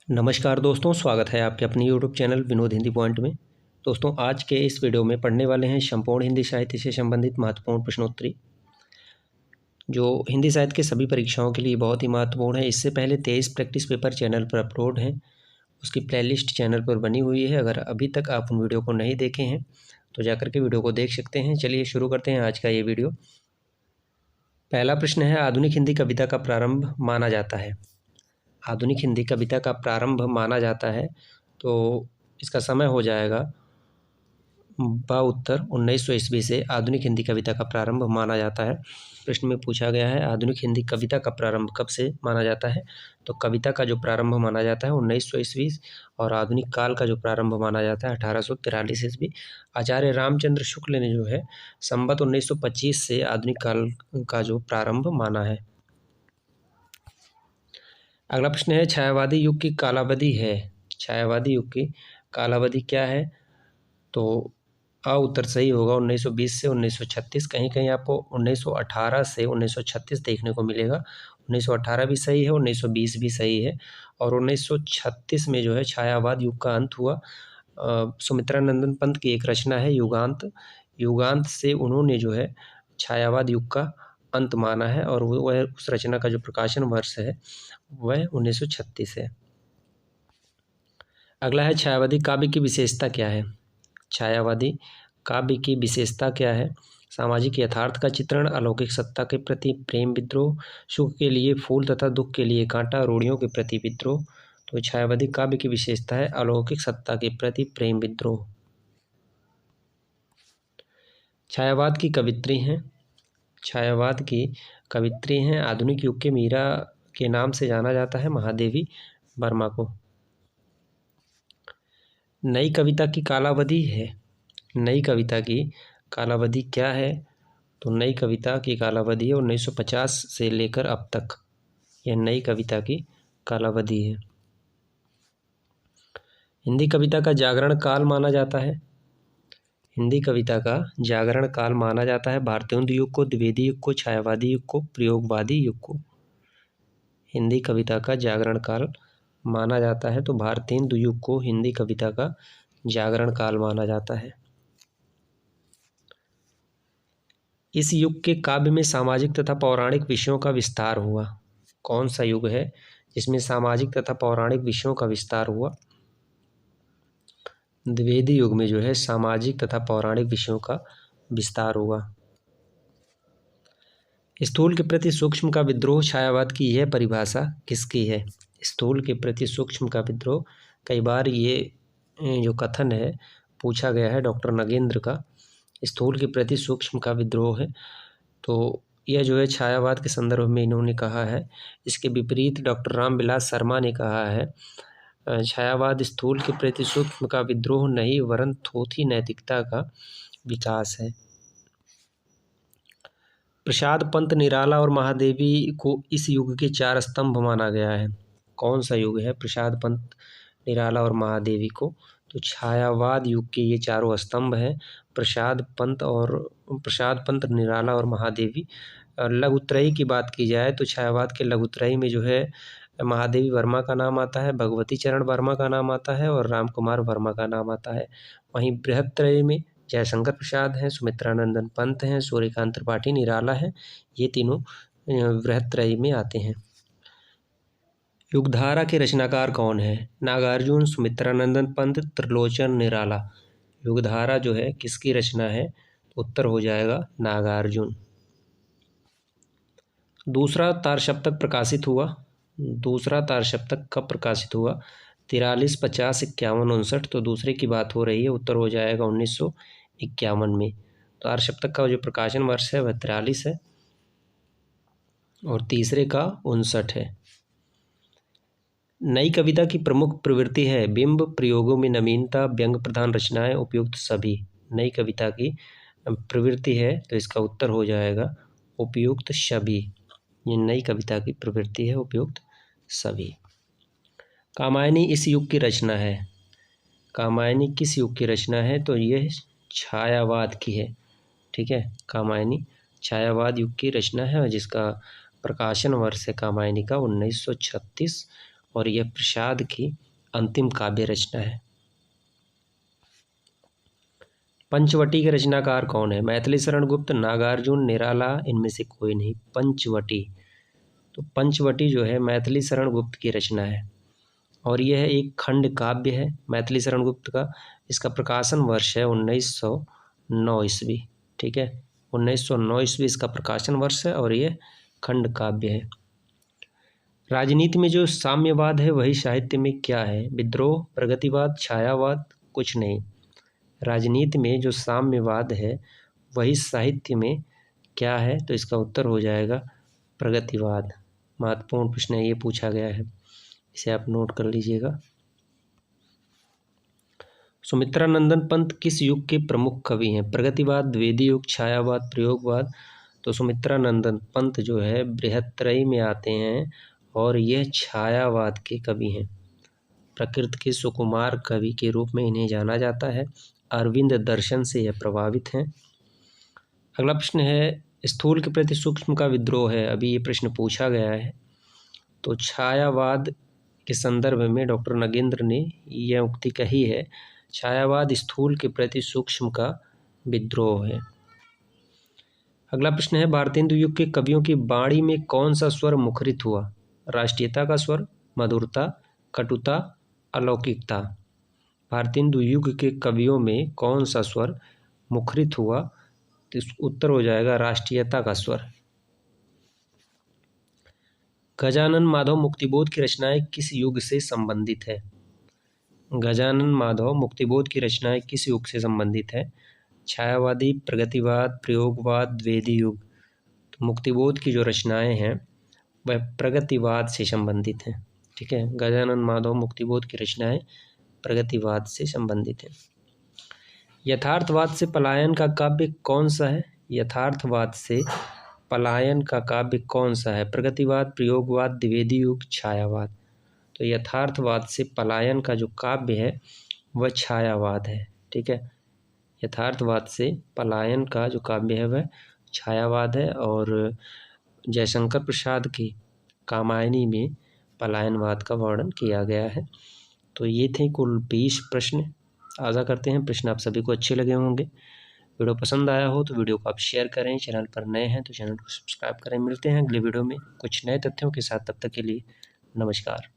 नमस्कार दोस्तों, स्वागत है आपके अपने YouTube channel Vinod Hindi point में। दोस्तों, आज के इस वीडियो में पढ़ने वाले हैं संपूर्ण हिंदी साहित्य से संबंधित महत्वपूर्ण प्रश्नोत्तरी, जो हिंदी साहित्य के सभी परीक्षाओं के लिए बहुत ही महत्वपूर्ण है। इससे पहले 23 प्रैक्टिस पेपर चैनल पर अपलोड हैं, उसकी प्लेलिस्ट चैनल पर बनी हुई है। अगर अभी तक आप उन वीडियो को नहीं देखे हैं तो जाकर के वीडियो को देख सकते हैं। चलिए शुरू करते हैं आज का ये वीडियो। पहला प्रश्न है, आधुनिक हिंदी कविता का प्रारंभ माना जाता है। आधुनिक हिंदी कविता का प्रारंभ माना जाता है, तो इसका समय हो जाएगा बा उत्तर 1900 ईस्वी से आधुनिक हिंदी कविता का प्रारंभ माना जाता है। प्रश्न में पूछा गया है आधुनिक हिंदी कविता का प्रारंभ कब से माना जाता है, तो कविता का जो प्रारंभ माना जाता है 1900 ईस्वी और आधुनिक काल का जो प्रारंभ माना जाता है 1843 ईस्वी। आचार्य रामचंद्र शुक्ल ने जो है संवत 1925 से आधुनिक काल का जो प्रारंभ माना है। अगला प्रश्न है, छायावादी युग की कालावधि है। छायावादी युग की कालावधि क्या है, तो आ उत्तर सही होगा 1920 से 1936। कहीं कहीं आपको 1918 से 1936 देखने को मिलेगा। 1918 भी सही है, 1920 भी सही है और 1936 में जो है छायावाद युग का अंत हुआ। सुमित्रा नंदन पंत की एक रचना है युगांत। युगांत से उन्होंने जो है छायावाद युग का अंत माना है और वह उस रचना का जो प्रकाशन वर्ष है वह 1936 है। अगला है, छायावादी काव्य की विशेषता क्या है। छायावादी काव्य की विशेषता क्या है। सामाजिक यथार्थ का चित्रण, अलौकिक सत्ता के प्रति प्रेम विद्रोह, सुख के लिए फूल तथा दुख के लिए कांटा, रूढ़ियों के प्रति विद्रोह। तो छायावादी काव्य की विशेषता है अलौकिक सत्ता के प्रति प्रेम विद्रोह। छायावाद की कवित्री हैं। छायावाद की कवित्री हैं, आधुनिक युग के मीरा के नाम से जाना जाता है महादेवी वर्मा को। नई कविता की कालावधि है। नई कविता की कालावधि क्या है, तो नई कविता की कालावधि है 1950 से लेकर अब तक, यह नई कविता की कालावधि है। हिंदी कविता का जागरण काल माना जाता है। हिंदी कविता का जागरण काल माना जाता है भारतेंदु युग को, द्विवेदी युग को, छायावादी युग को, प्रयोगवादी युग को। हिंदी कविता का जागरण काल माना जाता है तो भारतेंदु युग को हिंदी कविता का जागरण काल माना जाता है। इस युग के काव्य में सामाजिक तथा पौराणिक विषयों का विस्तार हुआ। कौन सा युग है जिसमें सामाजिक तथा पौराणिक विषयों का विस्तार हुआ। द्विवेदी युग में जो है सामाजिक तथा पौराणिक विषयों का विस्तार हुआ। स्थूल के प्रति सूक्ष्म का विद्रोह, छायावाद की यह परिभाषा किसकी है। स्थूल के प्रति सूक्ष्म का विद्रोह, कई बार ये जो कथन है पूछा गया है डॉक्टर नगेंद्र का। स्थूल के प्रति सूक्ष्म का विद्रोह है, तो यह जो है छायावाद के संदर्भ में इन्होंने कहा है। इसके विपरीत डॉक्टर रामविलास शर्मा ने कहा है छायावाद स्थूल के प्रति सूक्ष्म का विद्रोह नहीं वरन थोथी नैतिकता का विकास है। प्रसाद पंत, निराला और महादेवी को इस युग के 4 स्तंभ माना गया है। कौन सा युग है प्रसाद पंत, निराला और महादेवी को, तो छायावाद युग के ये चारों स्तंभ हैं प्रसाद पंत, निराला और महादेवी। लघुत्रयी की बात की जाए तो छायावाद के लघुत्रयी में जो है महादेवी वर्मा का नाम आता है, भगवती चरण वर्मा का नाम आता है और राम कुमार वर्मा का नाम आता है। वहीं बृहत्त्रयी में जयशंकर प्रसाद हैं, सुमित्रा नंदन पंत हैं, सूर्यकांत त्रिपाठी निराला हैं, ये तीनों बृहत्त्रयी में आते हैं। युगधारा के रचनाकार कौन है। नागार्जुन, सुमित्रा नंदन पंत, त्रिलोचन, निराला। युगधारा जो है किसकी रचना है, उत्तर हो जाएगा नागार्जुन। दूसरा तारसप्तक प्रकाशित हुआ। दूसरा तारसप्तक कब प्रकाशित हुआ, 43, 50, 51, 59। तो दूसरे की बात हो रही है, उत्तर हो जाएगा 1951 में। तारसप्तक का जो प्रकाशन वर्ष है वह 43 है और तीसरे का 59 है। नई कविता की प्रमुख प्रवृत्ति है बिंब, प्रयोगों में नवीनता, व्यंग प्रधान रचनाएं, उपयुक्त सभी। नई कविता की प्रवृत्ति है तो इसका उत्तर हो जाएगा उपयुक्त सभी। ये नई कविता की प्रवृत्ति है, उपयुक्त सभी। कामायनी इस युग की रचना है। कामायनी किस युग की रचना है, तो यह छायावाद की है। ठीक है, कामायनी छायावाद युग की रचना है और जिसका प्रकाशन वर्ष है कामायनी का 1936 और यह प्रसाद की अंतिम काव्य रचना है। पंचवटी के रचनाकार कौन है? मैथिली शरण गुप्त, नागार्जुन, निराला, इनमें से कोई नहीं। पंचवटी, तो पंचवटी जो है मैथिली शरण गुप्त की रचना है और यह एक खंड काव्य है मैथिली शरण गुप्त का। इसका प्रकाशन वर्ष है 1909 ईस्वी। ठीक है, 1909 ईस्वी इसका प्रकाशन वर्ष है और यह खंड काव्य है। राजनीति में जो साम्यवाद है वही साहित्य में क्या है? विद्रोह, प्रगतिवाद, छायावाद, कुछ नहीं। राजनीति में जो साम्यवाद है वही साहित्य में क्या है? तो इसका उत्तर हो जाएगा प्रगतिवाद। महत्वपूर्ण प्रश्न है, ये पूछा गया है, इसे आप नोट कर लीजिएगा। सुमित्रानंदन पंत किस युग के प्रमुख कवि हैं? प्रगतिवाद, द्विवेदी युग, छायावाद, प्रयोगवाद। तो सुमित्रानंदन पंत जो है बृहत्त्रयी में आते हैं और यह छायावाद के कवि हैं। प्रकृति के सुकुमार कवि के रूप में इन्हें जाना जाता है। अरविंद दर्शन से यह प्रभावित हैं। अगला प्रश्न है, स्थूल के प्रति सूक्ष्म का विद्रोह है। अभी ये प्रश्न पूछा गया है। तो छायावाद के संदर्भ में डॉक्टर नगेंद्र ने यह उक्ति कही है, छायावाद स्थूल के प्रति सूक्ष्म का विद्रोह है। अगला प्रश्न है, भारतेंदु युग के कवियों की वाणी में कौन सा स्वर मुखरित हुआ? राष्ट्रीयता का स्वर, मधुरता, कटुता, अलौकिकता। भारतेंदु युग के कवियों में कौन सा स्वर मुखरित हुआ? तो उत्तर हो जाएगा राष्ट्रीयता का स्वर। गजानन माधव मुक्तिबोध की रचनाएं किस युग से संबंधित है? गजानन माधव मुक्तिबोध की रचनाएं किस युग से संबंधित है? छायावादी, प्रगतिवाद, प्रयोगवाद, द्विवेदी युग। तो मुक्तिबोध की जो रचनाएं हैं वह प्रगतिवाद से संबंधित हैं। ठीक है, गजानन माधव मुक्तिबोध की रचनाएं प्रगतिवाद से संबंधित है। यथार्थवाद से पलायन का काव्य कौन सा है? यथार्थवाद से पलायन का काव्य कौन सा है? प्रगतिवाद, प्रयोगवाद, द्विवेदी युग, छायावाद। तो यथार्थवाद से पलायन का जो काव्य है वह छायावाद है। ठीक है, यथार्थवाद से पलायन का जो काव्य है वह छायावाद है और जयशंकर प्रसाद की कामायनी में पलायनवाद का वर्णन किया गया है। तो ये थे कुल 20 प्रश्न। आशा करते हैं प्रश्न आप सभी को अच्छे लगे होंगे। वीडियो पसंद आया हो तो वीडियो को आप शेयर करें। चैनल पर नए हैं तो चैनल को सब्सक्राइब करें। मिलते हैं अगले वीडियो में कुछ नए तथ्यों के साथ। तब तक के लिए नमस्कार।